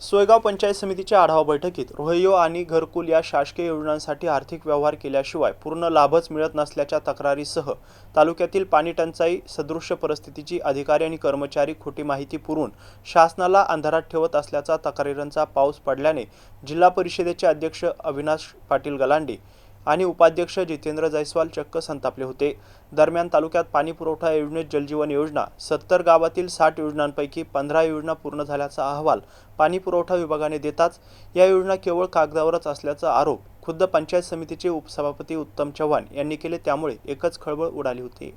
सोयगाव पंचायत समितीच्या आढावा बैठकीत रोहयो आणि घरकुल या शासकीय योजनांसाठी आर्थिक व्यवहार केल्याशिवाय पूर्ण लाभच मिळत नसल्याच्या तक्रारीसह तालुक्यातील पाणीटंचाई सदृश्य परिस्थितीची अधिकारी आणि कर्मचारी खोटी माहिती पुरवून शासनाला अंधारात ठेवत असल्याचा तक्रारींचा पाऊस पडल्याने जिल्हा परिषदेचे अध्यक्ष अविनाश पाटील गलांडे आणि उपाध्यक्ष जितेंद्र जयस्वाल चक्क संतापले होते। दरम्यान तालुक्यात पाणी पुरवठा योजनेत जलजीवन योजना 70 गावातील 60 योजनांपैकी 15 योजना पूर्ण झाल्याचा अहवाल पाणी पुरवठा विभागाने देताच या योजना केवळ कागदावरच असल्याचा आरोप खुद्द पंचायत समितीचे उपसभापती उत्तम चव्हाण यांनी केले। त्यामुळे एकच खळबळ उडाली होती।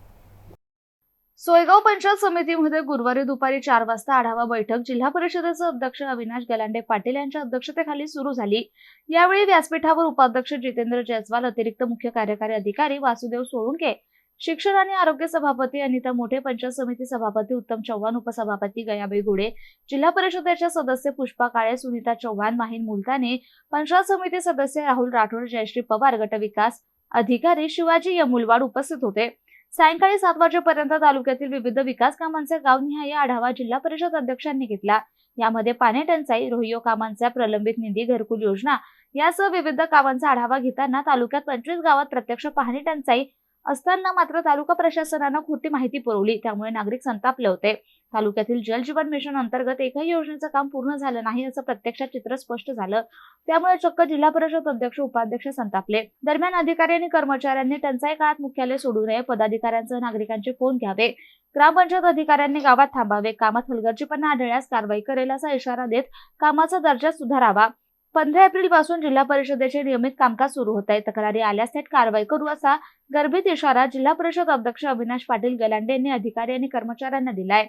सोयगाव पंचायत समितीमध्ये गुरुवारी दुपारी 4 वाजता आढावा बैठक जिल्हा परिषदेचे अध्यक्ष अविनाश गलांडे पाटील यांच्या अध्यक्षतेखाली सुरू झाली। यावेळी व्यासपीठावर उपाध्यक्ष जितेंद्र जयस्वाल, अतिरिक्त मुख्य कार्यकारी अधिकारी वासुदेव सोळुंके, शिक्षण आणि आरोग्य सभापती अनिता मोठे, पंचायत समिती सभापती उत्तम चव्हाण, उपसभापती गयाबाई घोडे, जिल्हा परिषदेच्या सदस्य पुष्पा काळे, सुनीता चव्हाण, माहीन मुलताने, पंचायत समिती सदस्य राहुल राठोड, जयश्री पवार, गट विकास अधिकारी शिवाजी यमुलवाड उपस्थित होते। सायंकाळी 7 वाजेपर्यंत तालुक्यातील विविध विकास कामांचा गावनिहाय आढावा जिल्हा परिषद अध्यक्षांनी घेतला। यामध्ये पाणी टंचाई, रोहियो कामांचा प्रलंबित निधी, घरकुल योजना यासह विविध कामांचा आढावा घेताना तालुक्यात 25 गावात प्रत्यक्ष पाणी टंचाई असताना मात्र तालुका प्रशासनाने खोटी माहिती पुरवली, त्यामुळे नागरिक संतापले होते। तालुक्यातील जल जीवन मिशन अंतर्गत एकही योजनेचं काम पूर्ण झालं नाही असं प्रत्यक्षात चित्र स्पष्ट झालं। त्यामुळे चक्क जिल्हा परिषद अध्यक्ष उपाध्यक्ष संतापले। दरम्यान अधिकारी आणि कर्मचाऱ्यांनी टंचाई काळात मुख्यालय सोडू नये, पदाधिकाऱ्यांसह नागरिकांचे फोन घ्यावे, ग्रामपंचायत अधिकाऱ्यांनी गावात थांबावे, कामात हलगर्जीपणा आढळल्यास कारवाई करेल असा इशारा देत कामाचा दर्जा सुधारावा। 15 एप्रिल पासून जिल्हा परिषदेचे नियमित कामकाज सुरू होत आहे। तक्रारी आल्यास थेट कारवाई करू असा गर्भित इशारा जिल्हा परिषद अध्यक्ष अविनाश पाटील गलांडे यांनी अधिकारी आणि कर्मचाऱ्यांना दिलाय।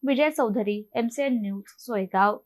विजय चौधरी, MCN न्यूज, सोयगाव।